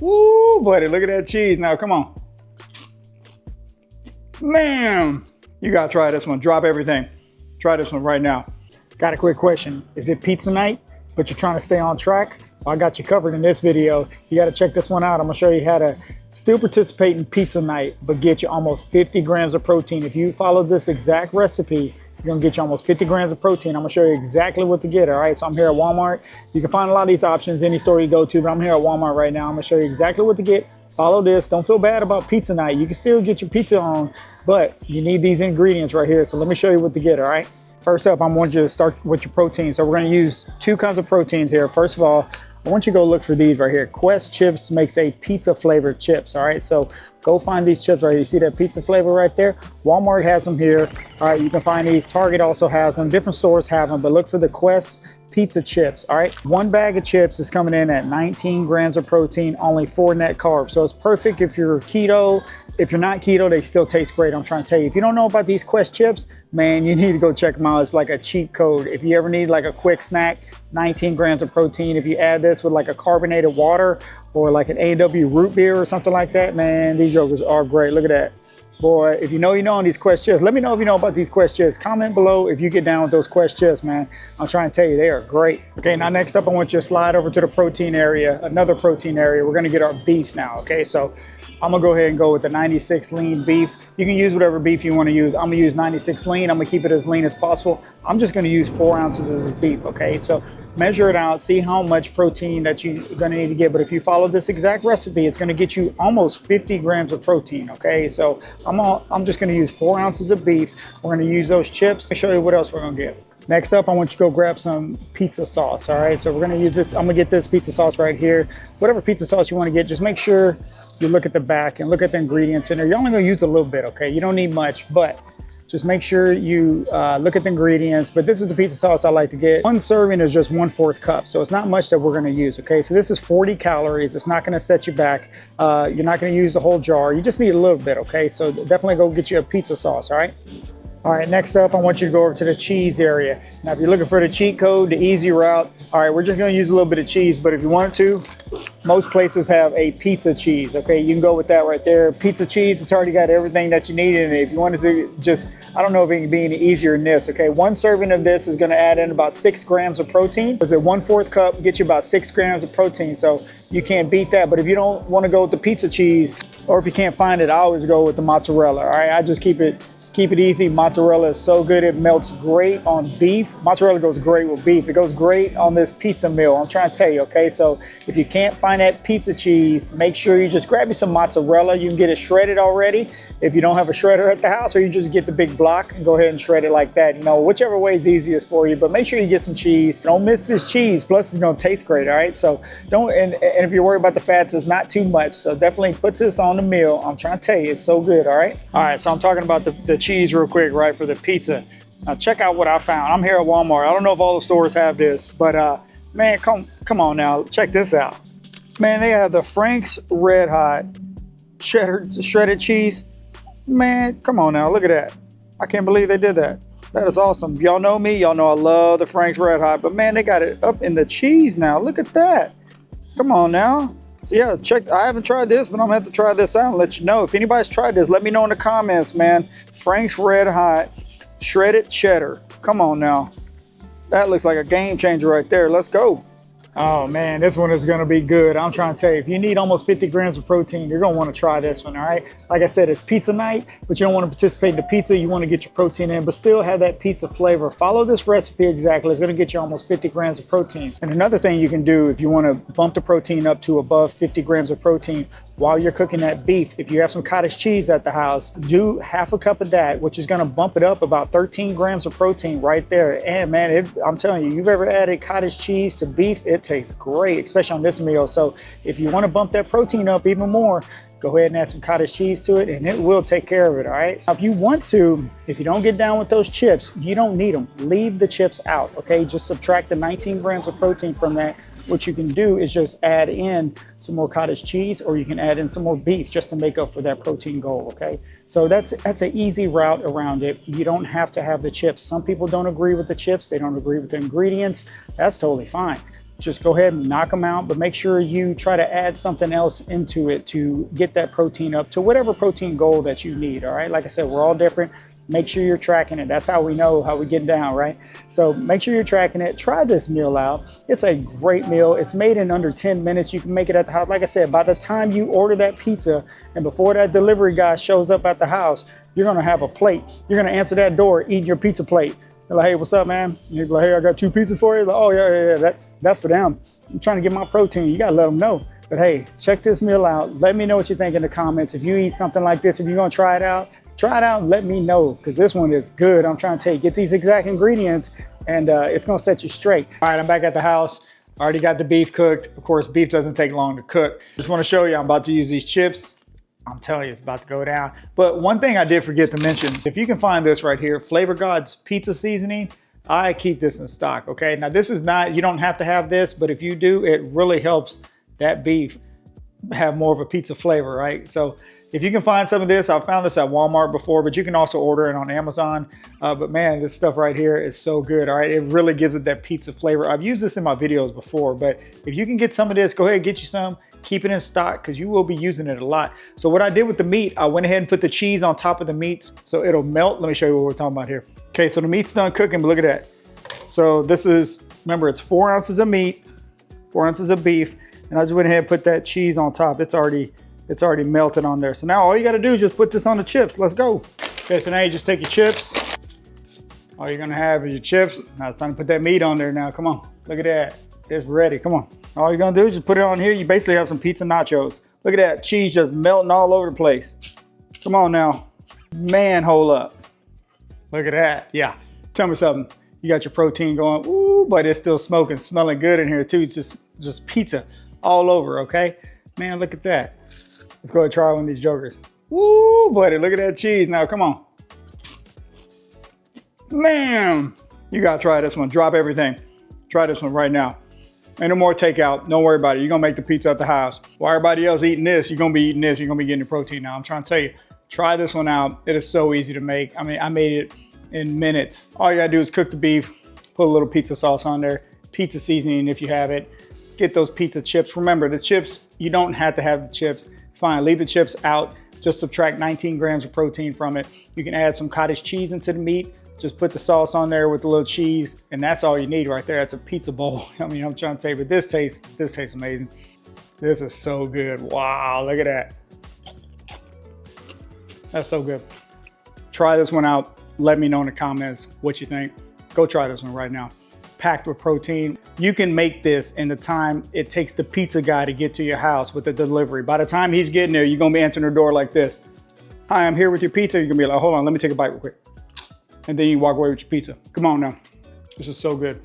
Woo, buddy, look at that cheese. Now, come on. Man, you gotta try this one. Drop everything. Try this one right now. Got a quick question. Is it pizza night, but you're trying to stay on track? Well, I got you covered in this video. You gotta check this one out. I'm gonna show you how to still participate in pizza night, but get you almost 50 grams of protein. If you follow this exact recipe, you're gonna get you almost 50 grams of protein. I'm gonna show you exactly what to get, all right? So I'm here at Walmart. You can find a lot of these options any store you go to, but I'm here at Walmart right now. I'm gonna show you exactly what to get. Follow this. Don't feel bad about pizza night. You can still get your pizza on, but you need these ingredients right here. So let me show you what to get, all right? First up, I want you to start with your protein. So we're gonna use 2 kinds of proteins here. First of all, I want you to go look for these right here. Quest chips makes a pizza flavored chips, all right? So go find these chips right here. You see that pizza flavor right there? Walmart has them here. All right, you can find these. Target also has them. Different stores have them, but look for the Quest pizza chips, all right? 1 bag of chips is coming in at 19 grams of protein, only 4 net carbs. So it's perfect if you're keto. If you're not keto, they still taste great. I'm trying to tell you, if you don't know about these Quest chips, man, you need to go check them out. It's like a cheat code. If you ever need like a quick snack, 19 grams of protein. If you add this with like a carbonated water or like an A&W root beer or something like that, man, these yogurts are great. Look at that. Boy, if you know on these Quest chips. Let me know if you know about these Quest chips. Comment below if you get down with those Quest chips, man. I'm trying to tell you, they are great. Okay, now next up, I want you to slide over to the protein area, another protein area. We're gonna get our beef now, okay? So I'm gonna go ahead and go with the 96 lean beef. You can use whatever beef you wanna use. I'm gonna use 96 lean. I'm gonna keep it as lean as possible. I'm just gonna use 4 ounces of this beef, okay? So measure it out, see how much protein that you're gonna need to get. But if you follow this exact recipe, it's gonna get you almost 50 grams of protein, okay? So I'm just gonna use 4 ounces of beef. We're gonna use those chips. Let me show you what else we're gonna get. Next up, I want you to go grab some pizza sauce, all right? So we're gonna use this, I'm gonna get this pizza sauce right here. Whatever pizza sauce you wanna get, just make sure you look at the back and look at the ingredients in there. You're only gonna use a little bit, okay? You don't need much, but just make sure you look at the ingredients. But this is the pizza sauce I like to get. 1 serving is just 1/4 cup, so it's not much that we're gonna use, okay? So this is 40 calories. It's not gonna set you back. You're not gonna use the whole jar. You just need a little bit, okay? So definitely go get you a pizza sauce, all right? All right, next up, I want you to go over to the cheese area. Now, if you're looking for the cheat code, the easy route, all right, we're just gonna use a little bit of cheese, but if you wanted to, most places have a pizza cheese, okay? You can go with that right there. Pizza cheese, it's already got everything that you need in it. If you wanted to just, I don't know if it can be any easier than this, okay? 1 serving of this is gonna add in about 6 grams of protein. Is it 1/4 cup, get you about 6 grams of protein, so you can't beat that. But if you don't wanna go with the pizza cheese, or if you can't find it, I always go with the mozzarella, all right? I just keep it easy. Mozzarella is so good. It melts great on beef. Mozzarella goes great with beef. It goes great on this pizza meal. I'm trying to tell you, okay? So if you can't find that pizza cheese, make sure you just grab you some mozzarella. You can get it shredded already if you don't have a shredder at the house, or you just get the big block and go ahead and shred it like that. You know, whichever way is easiest for you, but make sure you get some cheese. Don't miss this cheese. Plus, it's gonna taste great, all right? So don't, and if you're worried about the fats, it's not too much. So definitely put this on the meal. I'm trying to tell you, it's so good, all right? All right, so I'm talking about the cheese real quick, right, for the pizza. Now check out what I found. I'm here at Walmart. I don't know if all the stores have this, but man, come on now, check this out. Man, they have the Frank's Red Hot shredded cheese. Man, come on now, look at that. I can't believe they did that. That is awesome. If y'all know me, y'all know I love the Frank's Red Hot, but man, they got it up in the cheese now. Look at that. Come on now. So yeah, check. I haven't tried this, but I'm gonna have to try this out and let you know. If anybody's tried this, let me know in the comments, man. Frank's Red Hot shredded cheddar. Come on now. That looks like a game changer right there. Let's go. Oh man, this one is gonna be good. I'm trying to tell you, if you need almost 50 grams of protein, you're gonna wanna try this one, all right? Like I said, it's pizza night, but you don't wanna participate in the pizza. You wanna get your protein in, but still have that pizza flavor. Follow this recipe exactly. It's gonna get you almost 50 grams of protein. And another thing you can do if you wanna bump the protein up to above 50 grams of protein, while you're cooking that beef, if you have some cottage cheese at the house, do 1/2 cup of that, which is gonna bump it up about 13 grams of protein right there. And man, I'm telling you, you've ever added cottage cheese to beef, it tastes great, especially on this meal. So if you wanna bump that protein up even more, go ahead and add some cottage cheese to it and it will take care of it, all right? Now, if you want to, if you don't get down with those chips, you don't need them. Leave the chips out, okay? Just subtract the 19 grams of protein from that. What you can do is just add in some more cottage cheese, or you can add in some more beef just to make up for that protein goal, okay? So that's an easy route around it. You don't have to have the chips. Some people don't agree with the chips. They don't agree with the ingredients. That's totally fine. just go ahead and knock them out, but make sure you try to add something else into it to get that protein up to whatever protein goal that you need, all right? Like I said, we're all different. Make sure you're tracking it. That's how we know how we get down, right? So make sure you're tracking it. Try this meal out. It's a great meal. It's made in under 10 minutes. You can make it at the house. Like I said, by the time you order that pizza and before that delivery guy shows up at the house, you're gonna have a plate. You're gonna answer that door eating your pizza plate. They're like, hey, what's up, man? You're like, hey, I got 2 pizzas for you. Like, oh, yeah, that's for them. I'm trying to get my protein. You gotta let them know. But hey, check this meal out. Let me know what you think in the comments. If you eat something like this, if you're gonna try it out and let me know, because this one is good. I'm trying to tell you, get these exact ingredients and it's gonna set you straight. All right, I'm back at the house. Already got the beef cooked. Of course, beef doesn't take long to cook. Just wanna show you, I'm about to use these chips. I'm telling you, it's about to go down. But one thing I did forget to mention, if you can find this right here, Flavor God's pizza seasoning, I keep this in stock, okay? Now this is not, you don't have to have this, but if you do, it really helps that beef have more of a pizza flavor, right? So if you can find some of this, I found this at Walmart before, but you can also order it on Amazon. But man, this stuff right here is so good, all right? It really gives it that pizza flavor. I've used this in my videos before, but if you can get some of this, go ahead and get you some. Keep it in stock because you will be using it a lot. So what I did with the meat, I went ahead and put the cheese on top of the meat so it'll melt. Let me show you what we're talking about here. Okay, so the meat's done cooking, but look at that. So this is, remember, it's 4 ounces of meat, 4 ounces of beef, and I just went ahead and put that cheese on top. It's already melted on there. So now all you gotta do is just put this on the chips. Let's go. Okay, so now you just take your chips. All you're gonna have is your chips. Now it's time to put that meat on there now. Come on, look at that. It's ready, come on. All you're gonna do is just put it on here. You basically have some pizza nachos. Look at that, cheese just melting all over the place. Come on now. Man, hold up. Look at that, yeah. Tell me something. You got your protein going, ooh, but it's still smoking, smelling good in here too. It's just pizza all over, okay? Man, look at that. Let's go and try one of these jokers. Woo, buddy, look at that cheese. Now, come on. Man, you gotta try this one. Drop everything. Try this one right now. Ain't no more takeout. Don't worry about it. You're gonna make the pizza at the house. While everybody else eating this, you're gonna be eating this. You're gonna be getting your protein now. I'm trying to tell you, try this one out. It is so easy to make. I mean, I made it in minutes. All you gotta do is cook the beef, put a little pizza sauce on there, pizza seasoning if you have it. Get those pizza chips. Remember, the chips, you don't have to have the chips. It's fine, leave the chips out. Just subtract 19 grams of protein from it. You can add some cottage cheese into the meat. Just put the sauce on there with a little cheese, and that's all you need right there. That's a pizza bowl. I mean, I'm trying to tell you, but this tastes amazing. This is so good. Wow, look at that. That's so good. Try this one out. Let me know in the comments what you think. Go try this one right now. Packed with protein. You can make this in the time it takes the pizza guy to get to your house with the delivery. By the time he's getting there, you're gonna be answering the door like this. Hi, I'm here with your pizza. You're gonna be like, hold on, let me take a bite real quick. And then you walk away with your pizza. Come on now. This is so good.